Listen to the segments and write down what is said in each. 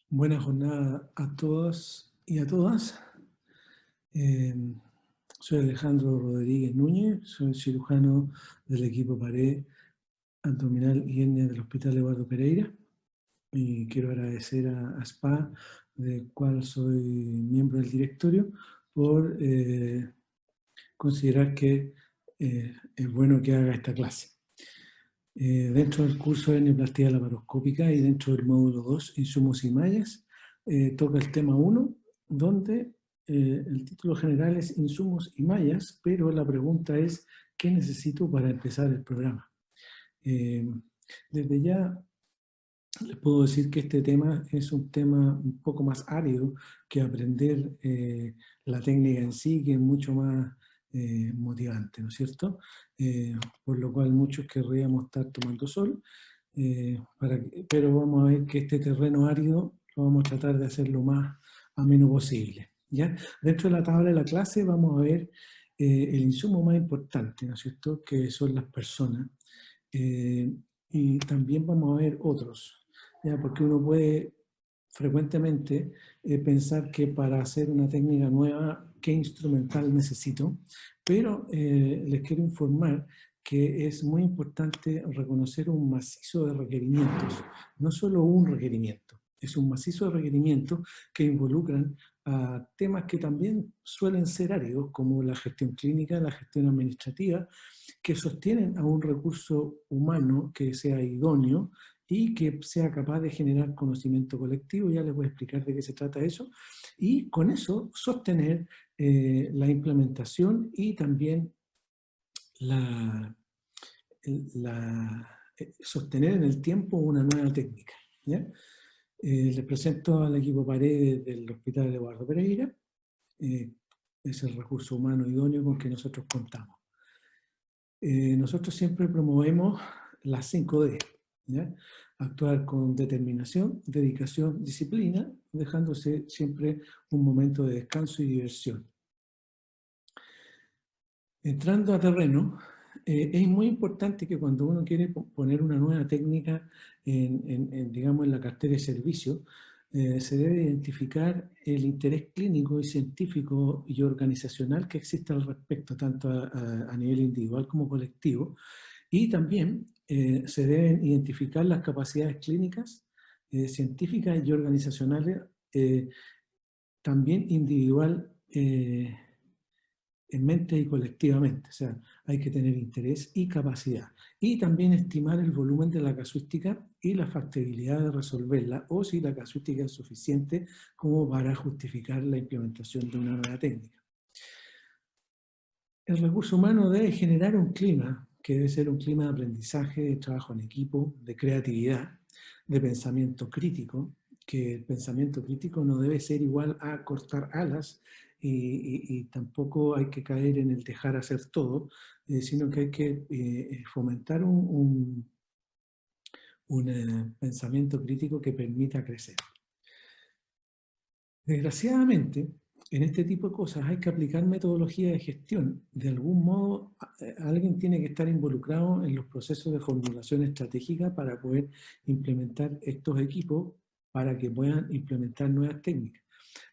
Buena jornada a todos y a todas. Eh, Soy Alejandro Rodríguez Núñez, soy cirujano del equipo pared abdominal y hernia del Hospital Eduardo Pereira y quiero agradecer a SPA, del cual soy miembro del directorio, por considerar que es bueno que haga esta clase. Dentro del curso de hernioplastia laparoscópica y dentro del módulo 2, insumos y mallas, toca el tema 1, donde el título general es insumos y mallas, pero la pregunta es, ¿qué necesito para empezar el programa? Eh, Desde ya les puedo decir que este tema es un tema un poco más árido que aprender la técnica en sí, que es mucho más motivante, ¿no es cierto? Por lo cual muchos querríamos estar tomando sol, pero vamos a ver que este terreno árido lo vamos a tratar de hacer lo más ameno posible, ¿ya? Dentro de la tabla de la clase vamos a ver el insumo más importante, ¿no es cierto?, que son las personas. Eh, y también vamos a ver otros, ¿ya? Porque uno puede frecuentemente pensar que para hacer una técnica nueva, ¿qué instrumental necesito? Pero les quiero informar que es muy importante reconocer un macizo de requerimientos, no solo un requerimiento, es un macizo de requerimientos que involucran a temas que también suelen ser áridos, como la gestión clínica, la gestión administrativa, que sostienen a un recurso humano que sea idóneo y que sea capaz de generar conocimiento colectivo. Ya les voy a explicar de qué se trata eso. Y con eso sostener la implementación y también la, sostener en el tiempo una nueva técnica, ¿ya? Les presento al equipo pared del Hospital Eduardo Pereira. Es el recurso humano idóneo con que nosotros contamos. Nosotros siempre promovemos las 5D, ¿ya? Actuar con determinación, dedicación, disciplina, dejándose siempre un momento de descanso y diversión. Entrando a terreno, es muy importante que cuando uno quiere poner una nueva técnica digamos, en la cartera de servicio, se debe identificar el interés clínico y científico y organizacional que existe al respecto, tanto a nivel individual como colectivo, y también se deben identificar las capacidades clínicas, científicas y organizacionales, también individual, en mente y colectivamente. O sea, hay que tener interés y capacidad. Y también estimar el volumen de la casuística y la factibilidad de resolverla, o si la casuística es suficiente como para justificar la implementación de una nueva técnica. El recurso humano debe generar un clima, que debe ser un clima de aprendizaje, de trabajo en equipo, de creatividad, de pensamiento crítico, que el pensamiento crítico no debe ser igual a cortar alas y tampoco hay que caer en el dejar hacer todo, sino que hay que fomentar un pensamiento crítico que permita crecer. Desgraciadamente, en este tipo de cosas hay que aplicar metodología de gestión. De algún modo, alguien tiene que estar involucrado en los procesos de formulación estratégica para poder implementar estos equipos para que puedan implementar nuevas técnicas.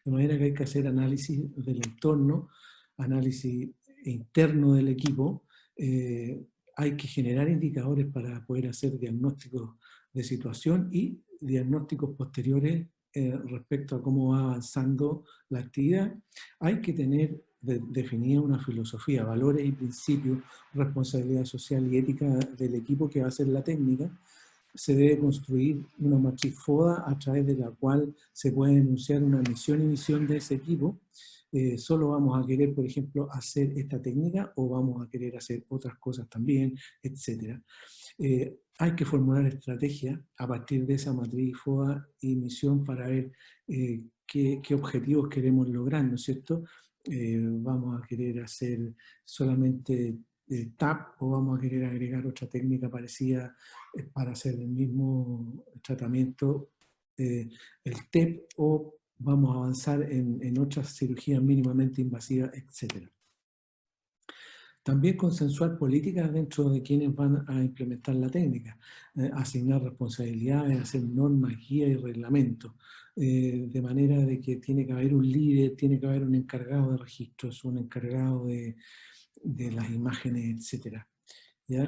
De manera que hay que hacer análisis del entorno, análisis interno del equipo, hay que generar indicadores para poder hacer diagnósticos de situación y diagnósticos posteriores respecto a cómo va avanzando la actividad. Hay que tener definida una filosofía, valores y principios, responsabilidad social y ética del equipo que va a hacer la técnica. Se debe construir una matriz FODA a través de la cual se puede enunciar una misión y visión de ese equipo. Solo vamos a querer, por ejemplo, hacer esta técnica o vamos a querer hacer otras cosas también, etc. Hay que formular estrategias a partir de esa matriz FODA y misión para ver qué objetivos queremos lograr, ¿no es cierto? Vamos a querer hacer solamente TAP o vamos a querer agregar otra técnica parecida para hacer el mismo tratamiento, el TEP, o vamos a avanzar en otras cirugías mínimamente invasivas, etc. También consensuar políticas dentro de quienes van a implementar la técnica, asignar responsabilidades, hacer normas, guías y reglamentos, de manera de que tiene que haber un líder, tiene que haber un encargado de registros, un encargado de las imágenes, etcétera. ¿Ya?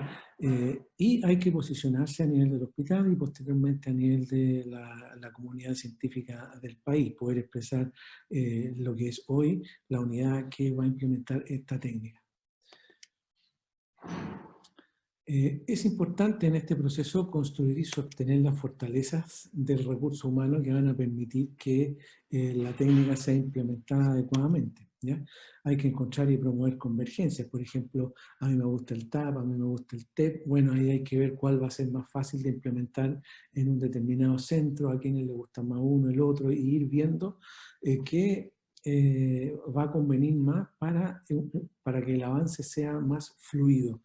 Y hay que posicionarse a nivel del hospital y posteriormente a nivel de la comunidad científica del país, poder expresar lo que es hoy la unidad que va a implementar esta técnica. Es importante en este proceso construir y sostener las fortalezas del recurso humano que van a permitir que la técnica sea implementada adecuadamente, ¿ya? Hay que encontrar y promover convergencias. Por ejemplo, a mí me gusta el TAP, a mí me gusta el TEP. Bueno, ahí hay que ver cuál va a ser más fácil de implementar en un determinado centro, a quienes les gusta más uno, el otro, y ir viendo qué va a convenir más para que el avance sea más fluido.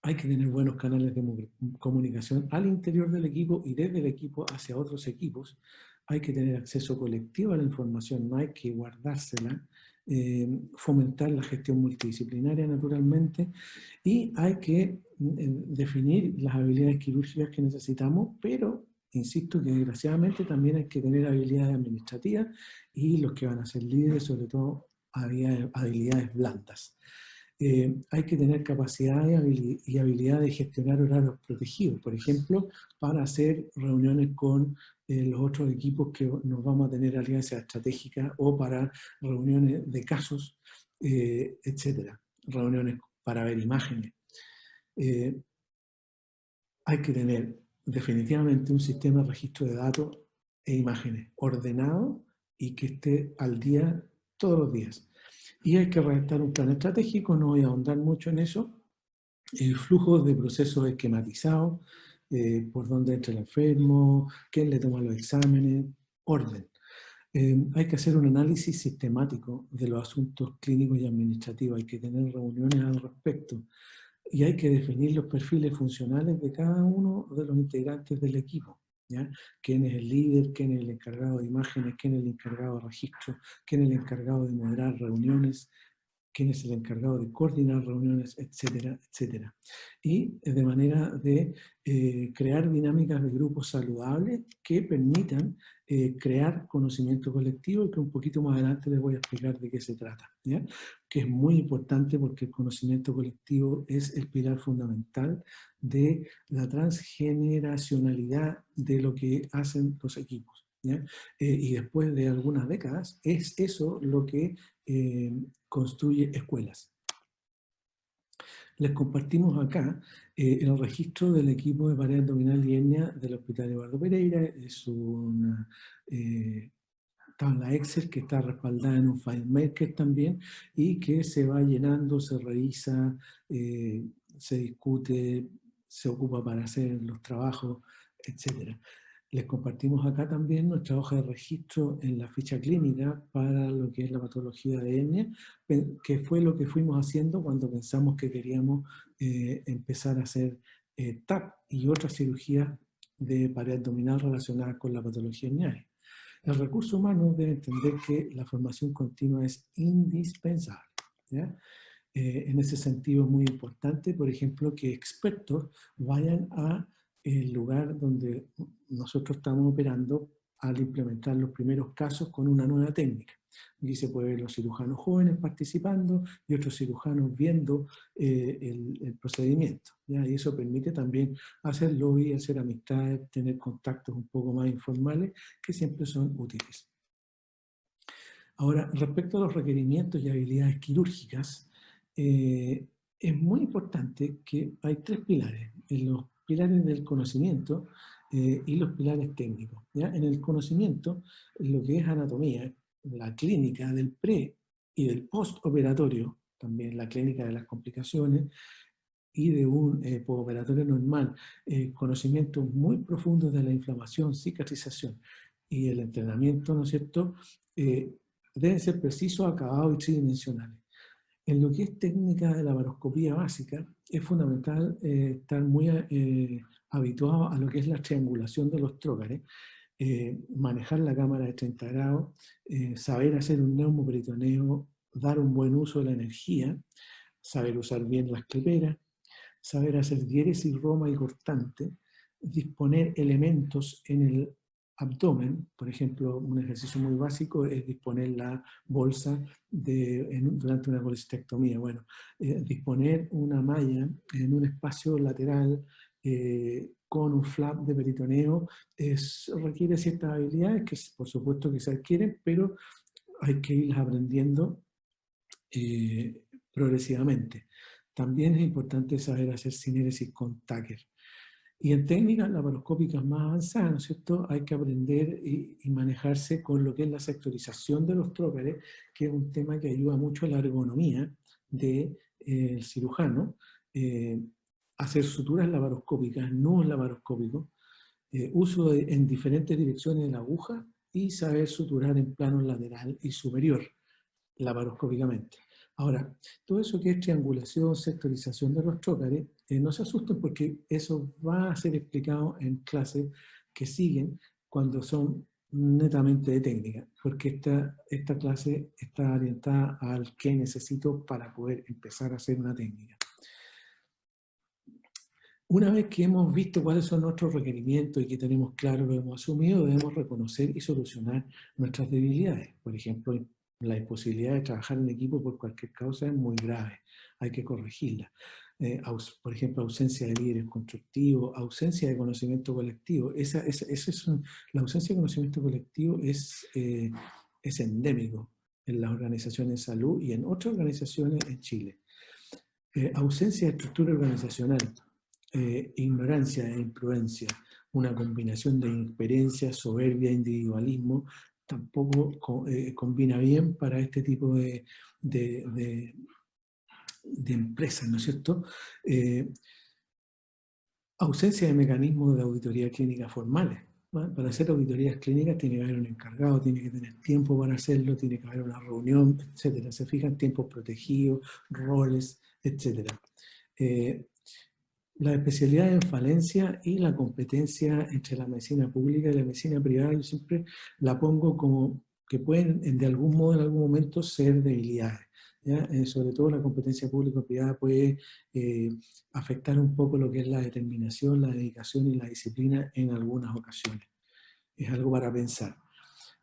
Hay que tener buenos canales de comunicación al interior del equipo y desde el equipo hacia otros equipos. Hay que tener acceso colectivo a la información, no hay que guardársela, fomentar la gestión multidisciplinaria naturalmente, y hay que definir las habilidades quirúrgicas que necesitamos, pero insisto que desgraciadamente también hay que tener habilidades administrativas y los que van a ser líderes, sobre todo habilidades blandas. Hay que tener capacidad y habilidad de gestionar horarios protegidos, por ejemplo, para hacer reuniones con los otros equipos que nos vamos a tener alianza estratégica o para reuniones de casos, etcétera, reuniones para ver imágenes. Hay que tener definitivamente un sistema de registro de datos e imágenes ordenado y que esté al día todos los días. Y hay que redactar un plan estratégico, no voy a ahondar mucho en eso, flujos de procesos esquematizados, por dónde entra el enfermo, quién le toma los exámenes, orden. Hay que hacer un análisis sistemático de los asuntos clínicos y administrativos, hay que tener reuniones al respecto y hay que definir los perfiles funcionales de cada uno de los integrantes del equipo. ¿Ya? ¿Quién es el líder? ¿Quién es el encargado de imágenes? ¿Quién es el encargado de registro? ¿Quién es el encargado de moderar reuniones? ¿Quién es el encargado de coordinar reuniones? Etcétera, etcétera. Y de manera de crear dinámicas de grupos saludables que permitan crear conocimiento colectivo, y que un poquito más adelante les voy a explicar de qué se trata, ¿ya? Que es muy importante porque el conocimiento colectivo es el pilar fundamental de la transgeneracionalidad de lo que hacen los equipos, ¿ya? Y después de algunas décadas es eso lo que construye escuelas. Les compartimos acá el registro del equipo de pared abdominal y hernia del Hospital Eduardo Pereira. Es una tabla Excel que está respaldada en un FileMaker también y que se va llenando, se revisa, se discute, se ocupa para hacer los trabajos, etc. Les compartimos acá también nuestra hoja de registro en la ficha clínica para lo que es la patología de hernia, que fue lo que fuimos haciendo cuando pensamos que queríamos empezar a hacer TAP y otras cirugías de pared abdominal relacionadas con la patología herniaria. El recurso humano debe entender que la formación continua es indispensable, ¿ya? En ese sentido es muy importante, por ejemplo, que expertos vayan al lugar donde nosotros estamos operando al implementar los primeros casos con una nueva técnica. Aquí se puede ver los cirujanos jóvenes participando y otros cirujanos viendo el procedimiento, ¿ya? Y eso permite también hacer lobby, hacer amistades, tener contactos un poco más informales que siempre son útiles. Ahora, respecto a los requerimientos y habilidades quirúrgicas, es muy importante que hay tres pilares, los pilares del conocimiento y los pilares técnicos, ¿ya? En el conocimiento, lo que es anatomía, la clínica del pre y del postoperatorio, también la clínica de las complicaciones y de un postoperatorio normal, conocimientos muy profundos de la inflamación, cicatrización y el entrenamiento, ¿no es cierto?, deben ser precisos, acabados y tridimensionales. En lo que es técnica de laparoscopía básica, es fundamental estar muy habituado a lo que es la triangulación de los trócares, manejar la cámara de 30 grados, saber hacer un neumoperitoneo dar un buen uso de la energía, saber usar bien las cliperas, saber hacer diéresis, roma y cortante, disponer elementos en el abdomen. Por ejemplo, un ejercicio muy básico es disponer la bolsa durante una colestectomía. Bueno, disponer una malla en un espacio lateral con un flap de peritoneo requiere ciertas habilidades que por supuesto que se adquieren, pero hay que irlas aprendiendo progresivamente. También es importante saber hacer sinéresis con Tucker. Y en técnicas laparoscópicas más avanzadas, ¿no es cierto?, hay que aprender y manejarse con lo que es la sectorización de los trócares, que es un tema que ayuda mucho a la ergonomía del cirujano, hacer suturas laparoscópicas, nudos laparoscópicos, uso en diferentes direcciones de la aguja y saber suturar en plano lateral y superior laparoscópicamente. Ahora, todo eso que es triangulación, sectorización de los trócares, no se asusten porque eso va a ser explicado en clases que siguen cuando son netamente de técnica, porque esta clase está orientada al que necesito para poder empezar a hacer una técnica. Una vez que hemos visto cuáles son nuestros requerimientos y que tenemos claro lo hemos asumido, debemos reconocer y solucionar nuestras debilidades. Por ejemplo, la imposibilidad de trabajar en equipo por cualquier causa es muy grave, hay que corregirla. Por ejemplo, ausencia de líderes constructivos, ausencia de conocimiento colectivo. La ausencia de conocimiento colectivo es endémico en las organizaciones de salud y en otras organizaciones en Chile. Ausencia de estructura organizacional. Ignorancia e imprudencia, una combinación de inexperiencia, soberbia, individualismo, tampoco combina bien para este tipo de empresas, ¿no es cierto? Ausencia de mecanismos de auditoría clínica formales. ¿No? Para hacer auditorías clínicas tiene que haber un encargado, tiene que tener tiempo para hacerlo, tiene que haber una reunión, etc. Se fijan tiempos protegidos, roles, etc. La especialidad en falencia y la competencia entre la medicina pública y la medicina privada, yo siempre la pongo como que pueden de algún modo en algún momento ser debilidades. Sobre todo la competencia público-privada puede afectar un poco lo que es la determinación, la dedicación y la disciplina en algunas ocasiones. Es algo para pensar.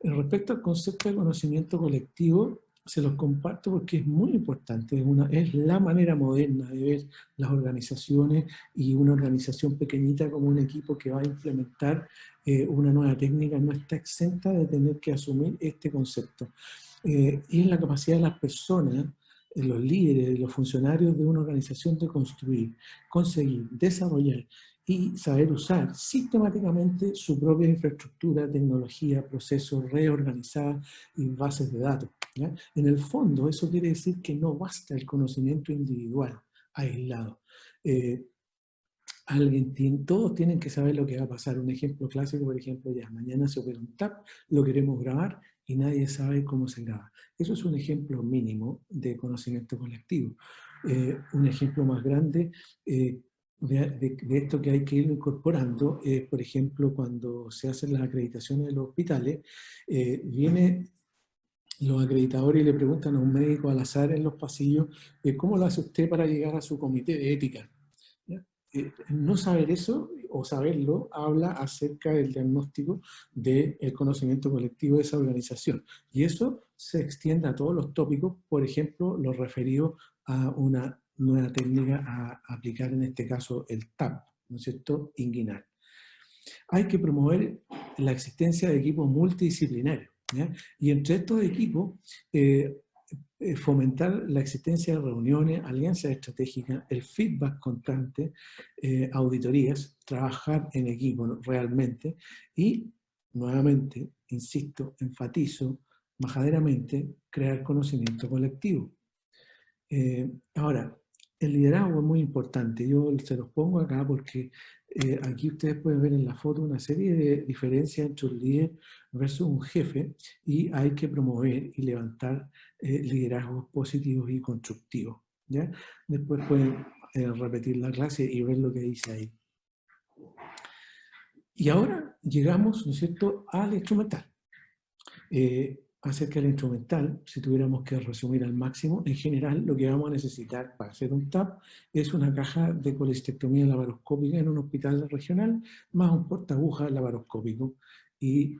Respecto al concepto de conocimiento colectivo, se los comparto porque es muy importante, es la manera moderna de ver las organizaciones y una organización pequeñita como un equipo que va a implementar una nueva técnica no está exenta de tener que asumir este concepto. Y es la capacidad de las personas, los líderes, los funcionarios de una organización de construir, conseguir, desarrollar y saber usar sistemáticamente su propia infraestructura, tecnología, procesos, reorganizadas y bases de datos. ¿Ya? En el fondo, eso quiere decir que no basta el conocimiento individual, aislado. Todos tienen que saber lo que va a pasar. Un ejemplo clásico, por ejemplo, ya mañana se opera un TAP, lo queremos grabar y nadie sabe cómo se graba. Eso es un ejemplo mínimo de conocimiento colectivo. Un ejemplo más grande de esto que hay que ir incorporando es, por ejemplo, cuando se hacen las acreditaciones de los hospitales, viene los acreditadores y le preguntan a un médico al azar en los pasillos, ¿cómo lo hace usted para llegar a su comité de ética? No saber eso o saberlo habla acerca del diagnóstico del conocimiento colectivo de esa organización. Y eso se extiende a todos los tópicos, por ejemplo, lo referido a una nueva técnica a aplicar, en este caso el TAP, ¿no es cierto?, inguinal. Hay que promover la existencia de equipos multidisciplinarios, ¿ya? Y entre estos equipos, fomentar la existencia de reuniones, alianzas estratégicas, el feedback constante, auditorías, trabajar en equipo realmente y, nuevamente, insisto, enfatizo, majaderamente, crear conocimiento colectivo. Ahora, el liderazgo es muy importante. Yo se los pongo acá porque aquí ustedes pueden ver en la foto una serie de diferencias entre un líder versus un jefe y hay que promover y levantar liderazgos positivos y constructivos. ¿Ya? Después pueden repetir la clase y ver lo que dice ahí. Y ahora llegamos, ¿no es cierto?, al instrumental. acerca del instrumental, si tuviéramos que resumir al máximo, en general lo que vamos a necesitar para hacer un TAP es una caja de colestectomía laparoscópica en un hospital regional, más un portaagujas laparoscópico y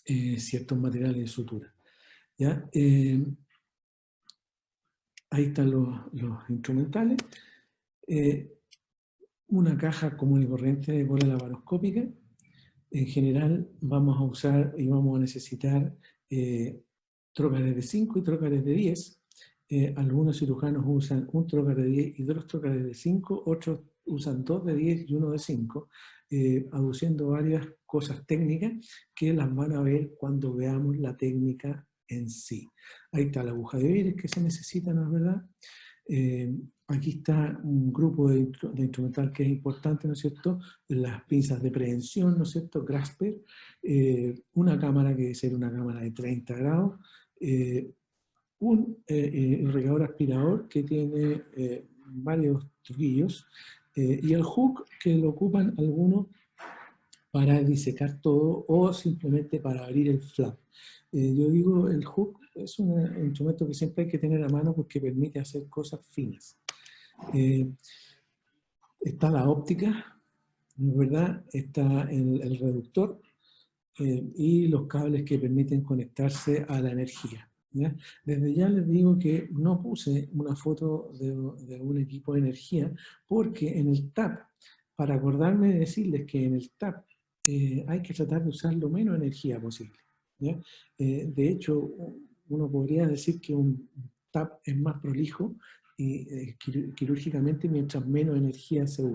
ciertos materiales de sutura. ¿Ya? Ahí están los instrumentales. Una caja común y corriente de cola laparoscópica. En general vamos a usar y vamos a necesitar trócares de 5 y trócares de 10. Algunos cirujanos usan un trócar de 10 y dos trócares de 5, otros usan 2 de 10 y uno de 5, aduciendo varias cosas técnicas que las van a ver cuando veamos la técnica en sí. Ahí está la aguja de Beres que se necesita, ¿no es verdad? Aquí está un grupo de instrumental que es importante, ¿no es cierto? Las pinzas de prevención, ¿no es cierto? Grasper, una cámara que debe ser una cámara de 30 grados, un irrigador aspirador que tiene varios truquillos, y el hook que lo ocupan algunos para disecar todo o simplemente para abrir el flap. Yo digo, el hook es un instrumento que siempre hay que tener a mano porque permite hacer cosas finas. Está la óptica, ¿verdad? Está el reductor y los cables que permiten conectarse a la energía. ¿Ya? Desde ya les digo que no puse una foto de un equipo de energía porque en el TAP, para acordarme de decirles que en el TAP hay que tratar de usar lo menos energía posible. ¿Ya? De hecho, uno podría decir que un TAP es más prolijo y quirúrgicamente mientras menos energía se usa.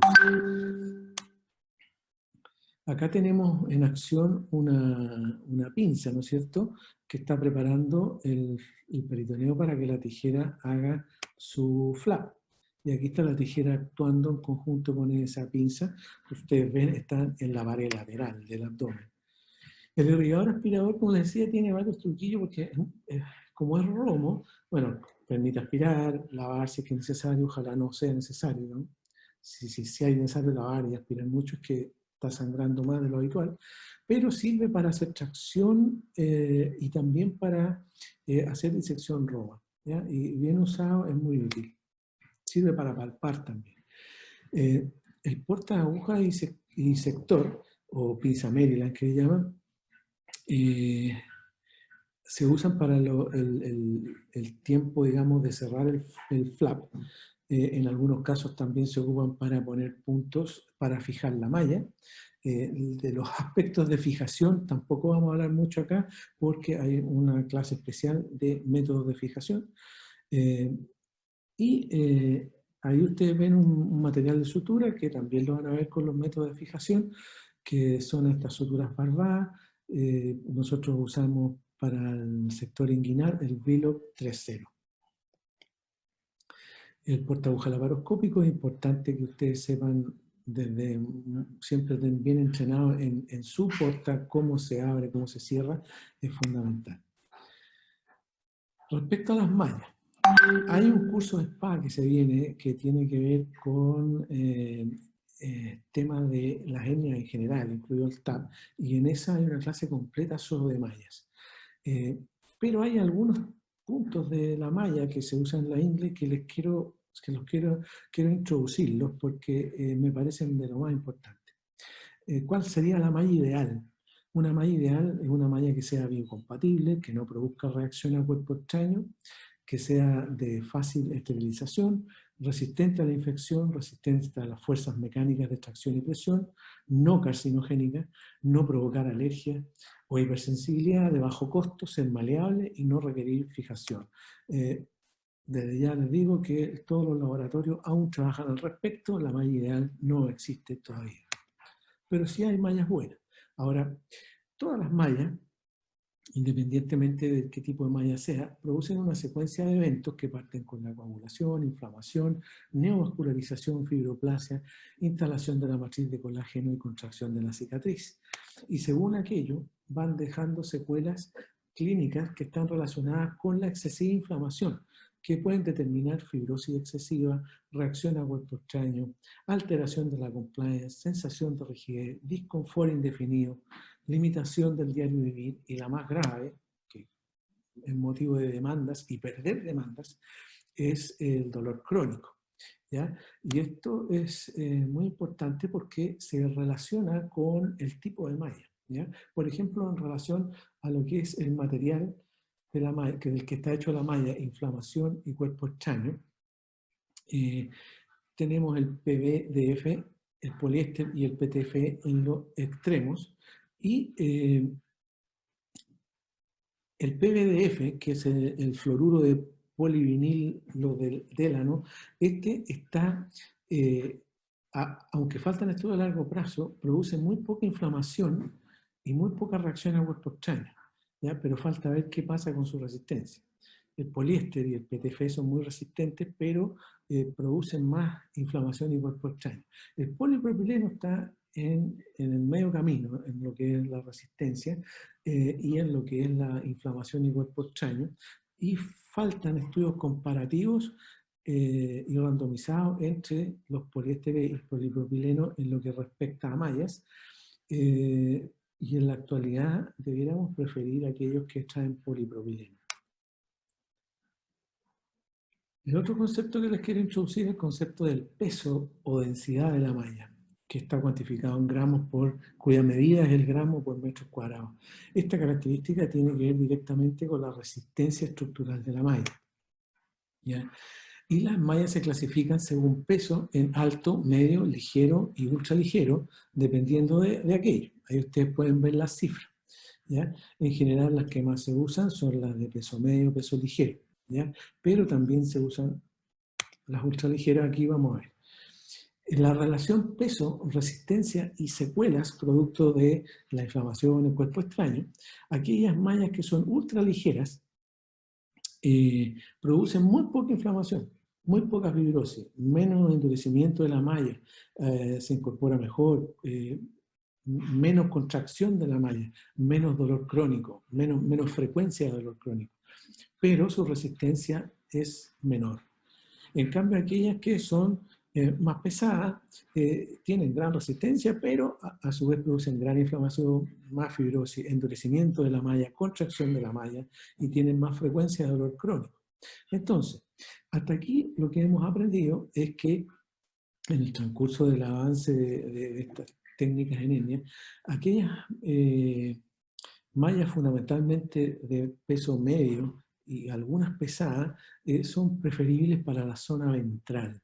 Acá tenemos en acción una pinza, ¿no es cierto?, que está preparando el peritoneo para que la tijera haga su flap. Y aquí está la tijera actuando en conjunto con esa pinza que ustedes ven están en la pared lateral del abdomen. El irrigador aspirador, como les decía, tiene varios truquillos porque como es romo, bueno, permite aspirar, lavar si es que es necesario, ojalá no sea necesario, ¿no? Si hay necesario lavar y aspirar mucho es que está sangrando más de lo habitual, pero sirve para hacer tracción y también para hacer disección roma, ¿ya? Y bien usado es muy útil. Sirve para palpar también. El porta aguja y sector, o pinza Maryland que le llaman, se usan para el tiempo, digamos, de cerrar el flap. En algunos casos también se ocupan para poner puntos para fijar la malla. De los aspectos de fijación tampoco vamos a hablar mucho acá porque hay una clase especial de métodos de fijación. Ahí ustedes ven un material de sutura que también lo van a ver con los métodos de fijación, que son estas suturas barbadas. Nosotros usamos para el sector inguinal el Veloc 3.0. El portaaguja laparoscópico es importante que ustedes sepan, siempre estén bien entrenados en su porta, cómo se abre, cómo se cierra, es fundamental. Respecto a las mallas, hay un curso de SPA que se viene que tiene que ver con temas de las etnias en general, incluido el TAP, y en esa hay una clase completa solo de mallas. Pero hay algunos puntos de la malla que se usan en la ingle que quiero introducirlos porque me parecen de lo más importante. ¿Cuál sería la malla ideal? Una malla ideal es una malla que sea biocompatible, que no produzca reacción a cuerpo extraño, que sea de fácil esterilización, resistente a la infección, resistente a las fuerzas mecánicas de extracción y presión, no carcinogénica, no provocar alergia o hipersensibilidad, de bajo costo, ser maleable y no requerir fijación. Desde ya les digo que todos los laboratorios aún trabajan al respecto, la malla ideal no existe todavía. Pero sí hay mallas buenas. Ahora, todas las mallas, independientemente de qué tipo de malla sea, producen una secuencia de eventos que parten con la coagulación, inflamación, neovascularización, fibroplasia, instalación de la matriz de colágeno y contracción de la cicatriz. Y según aquello, van dejando secuelas clínicas que están relacionadas con la excesiva inflamación, que pueden determinar fibrosis excesiva, reacción a cuerpo extraño, alteración de la compliance, sensación de rigidez, disconfort indefinido, limitación del diario vivir y la más grave, que motivo de demandas y perder demandas es el dolor crónico, ¿ya? Y esto es muy importante porque se relaciona con el tipo de malla, ¿ya? Por ejemplo, en relación a lo que es el material de la malla, del que está hecho la malla, inflamación y cuerpo extraño, tenemos el PVDF, el poliéster y el PTF en los extremos, y el PVDF, que es el fluoruro de polivinilo del délano, este está, aunque faltan estudios a largo plazo, produce muy poca inflamación y muy poca reacción a cuerpo extraño, ¿ya? Pero falta ver qué pasa con su resistencia. El poliéster y el PTF son muy resistentes, pero producen más inflamación y cuerpo extraño. El polipropileno está en el medio camino, en lo que es la resistencia y en lo que es la inflamación y cuerpo extraño, y faltan estudios comparativos y randomizados entre los poliésteres y el polipropileno en lo que respecta a mallas, y en la actualidad debiéramos preferir aquellos que extraen polipropileno. El otro concepto que les quiero introducir es el concepto del peso o densidad de la malla, que está cuantificado en gramos cuya medida es el gramo por metros cuadrados. Esta característica tiene que ver directamente con la resistencia estructural de la malla, ¿ya? Y las mallas se clasifican según peso en alto, medio, ligero y ultraligero, dependiendo de aquello. Ahí ustedes pueden ver las cifras, ¿ya? En general las que más se usan son las de peso medio, peso ligero, ¿ya? Pero también se usan las ultraligeras. Aquí vamos a ver. La relación peso, resistencia y secuelas producto de la inflamación en el cuerpo extraño, aquellas mallas que son ultraligeras producen muy poca inflamación, muy poca fibrosis, menos endurecimiento de la malla, se incorpora mejor, menos contracción de la malla, menos dolor crónico, menos frecuencia de dolor crónico, pero su resistencia es menor. En cambio, aquellas que son más pesadas tienen gran resistencia, pero a su vez producen gran inflamación, más fibrosis, endurecimiento de la malla, contracción de la malla y tienen más frecuencia de dolor crónico. Entonces, hasta aquí lo que hemos aprendido es que en el transcurso del avance de estas técnicas en etnia, aquellas mallas fundamentalmente de peso medio y algunas pesadas son preferibles para la zona ventral.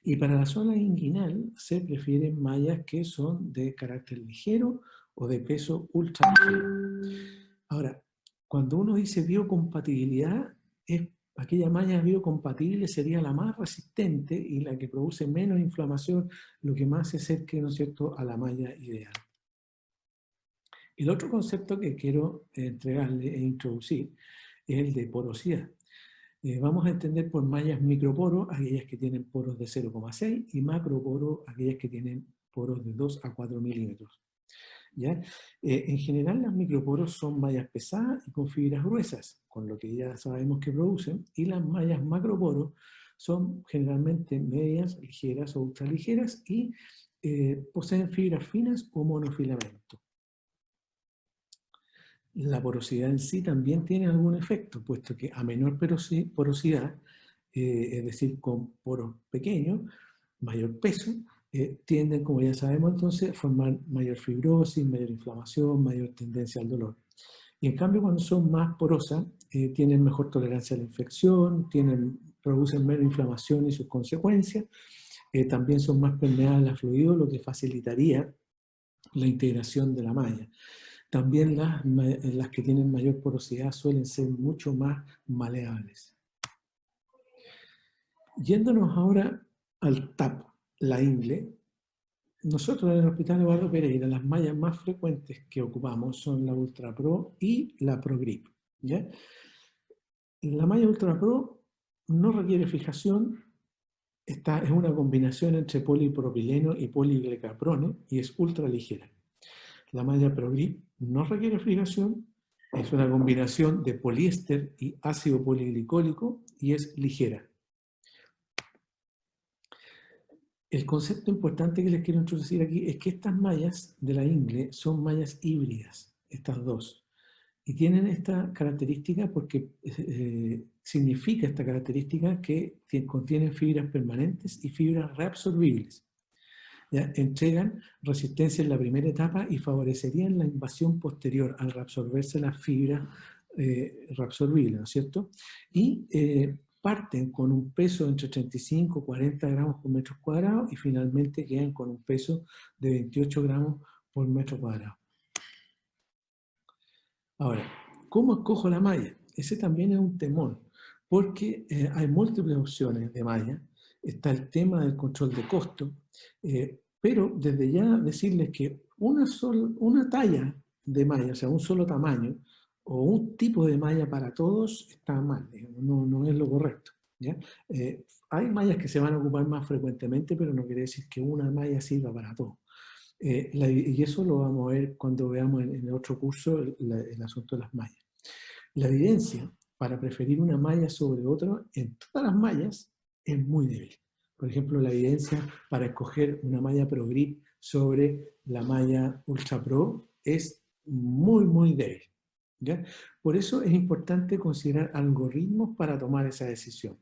Y para la zona inguinal se prefieren mallas que son de carácter ligero o de peso ultra ligero. Ahora, cuando uno dice biocompatibilidad, aquella malla biocompatible sería la más resistente y la que produce menos inflamación, lo que más se acerque, ¿no es cierto?, a la malla ideal. El otro concepto que quiero entregarle e introducir es el de porosidad. Vamos a entender por mallas microporo aquellas que tienen poros de 0,6 y macroporo aquellas que tienen poros de 2 a 4 milímetros. ¿Ya? En general las microporos son mallas pesadas y con fibras gruesas, con lo que ya sabemos que producen, y las mallas macroporos son generalmente medias, ligeras o ultraligeras y poseen fibras finas o monofilamentos. La porosidad en sí también tiene algún efecto, puesto que a menor porosidad, es decir, con poros pequeños, mayor peso, tienden, como ya sabemos entonces, a formar mayor fibrosis, mayor inflamación, mayor tendencia al dolor. Y en cambio, cuando son más porosas, tienen mejor tolerancia a la infección, producen menos inflamación y sus consecuencias, también son más permeables a fluidos, lo que facilitaría la integración de la malla. También las que tienen mayor porosidad suelen ser mucho más maleables. Yéndonos ahora al TAP, la ingle, nosotros en el Hospital Eduardo Pereira las mallas más frecuentes que ocupamos son la Ultra Pro y la ProGrip, ¿ya? La malla Ultra Pro no requiere fijación, es una combinación entre polipropileno y poliglecaprone y es ultra ligera. La malla ProGrip no requiere fijación, es una combinación de poliéster y ácido poliglicólico y es ligera. El concepto importante que les quiero introducir aquí es que estas mallas de la ingle son mallas híbridas, estas dos. Y tienen esta característica porque significa esta característica que contienen fibras permanentes y fibras reabsorbibles. ¿Ya? Entregan resistencia en la primera etapa y favorecerían la invasión posterior al reabsorberse las fibras reabsorbibles, ¿no es cierto? Y parten con un peso entre 35 y 40 gramos por metro cuadrado y finalmente quedan con un peso de 28 gramos por metro cuadrado. Ahora, ¿cómo escojo la malla? Ese también es un temor, porque hay múltiples opciones de malla. Está el tema del control de costo, pero desde ya decirles que una talla de malla, o sea, un solo tamaño, o un tipo de malla para todos, está mal, no es lo correcto. ¿Ya? Hay mallas que se van a ocupar más frecuentemente, pero no quiere decir que una malla sirva para todo. Y eso lo vamos a ver cuando veamos en el otro curso el asunto de las mallas. La evidencia para preferir una malla sobre otra en todas las mallas es muy débil. Por ejemplo, la evidencia para escoger una malla Pro Grip sobre la malla Ultra Pro es muy débil. ¿Ya? Por eso es importante considerar algoritmos para tomar esa decisión.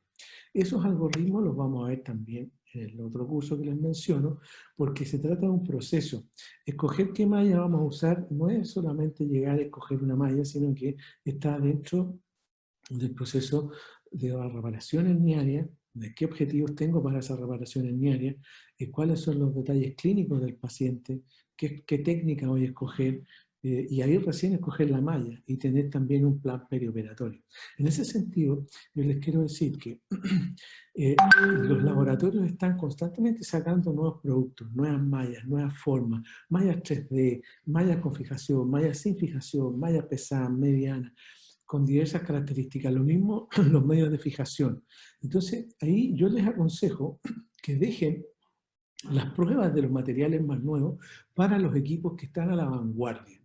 Esos algoritmos los vamos a ver también en el otro curso que les menciono, porque se trata de un proceso. Escoger qué malla vamos a usar no es solamente llegar a escoger una malla, sino que está dentro del proceso de la reparación herniaria, de qué objetivos tengo para esa reparación herniaria, cuáles son los detalles clínicos del paciente, qué técnica voy a escoger, y ahí recién escoger la malla y tener también un plan perioperatorio. En ese sentido, yo les quiero decir que los laboratorios están constantemente sacando nuevos productos, nuevas mallas, nuevas formas, mallas 3D, mallas con fijación, mallas sin fijación, mallas pesadas, medianas, con diversas características. Lo mismo los medios de fijación. Entonces, ahí yo les aconsejo que dejen las pruebas de los materiales más nuevos para los equipos que están a la vanguardia.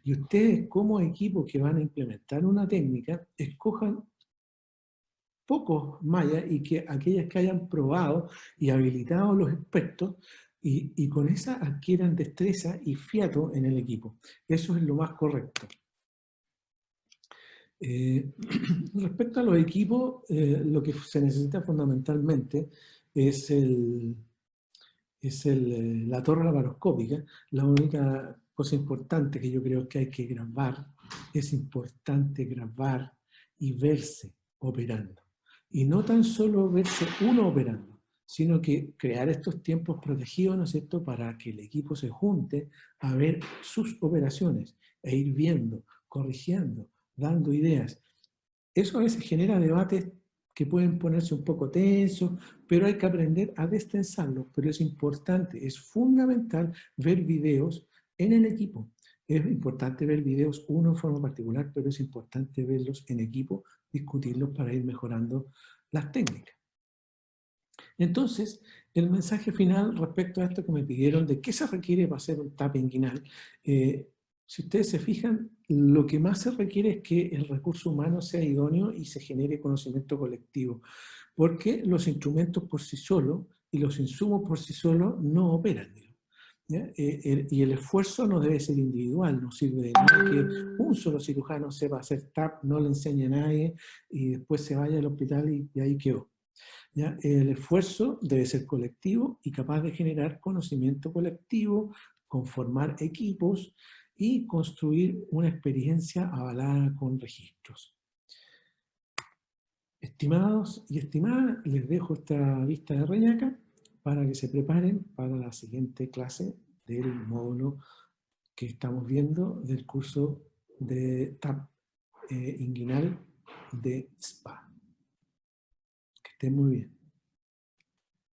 Y ustedes, como equipos que van a implementar una técnica, escojan pocos mallas y que aquellas que hayan probado y habilitado los expertos y con esa adquieran destreza y fiato en el equipo. Eso es lo más correcto. Respecto a los equipos, lo que se necesita fundamentalmente es la torre laparoscópica. La única cosa importante que yo creo que hay que grabar, es importante grabar y verse operando. Y no tan solo verse uno operando, sino que crear estos tiempos protegidos, ¿no es cierto?, para que el equipo se junte a ver sus operaciones e ir viendo, corrigiendo, dando ideas. Eso a veces genera debates que pueden ponerse un poco tensos, pero hay que aprender a destensarlos. Pero es importante, es fundamental ver videos en el equipo. Es importante ver videos uno en forma particular, pero es importante verlos en equipo, discutirlos para ir mejorando las técnicas. Entonces, el mensaje final respecto a esto que me pidieron de qué se requiere para hacer un TAP inguinal, si ustedes se fijan, lo que más se requiere es que el recurso humano sea idóneo y se genere conocimiento colectivo, porque los instrumentos por sí solos y los insumos por sí solos no operan. ¿Ya? Y el esfuerzo no debe ser individual, no sirve de nada que un solo cirujano sepa hacer TAP, no le enseñe a nadie y después se vaya al hospital y ahí quedó. ¿Ya? El esfuerzo debe ser colectivo y capaz de generar conocimiento colectivo, conformar equipos y construir una experiencia avalada con registros. Estimados y estimadas, les dejo esta vista de Reñaca para que se preparen para la siguiente clase del módulo que estamos viendo del curso de TAP inguinal de SPA. Que estén muy bien.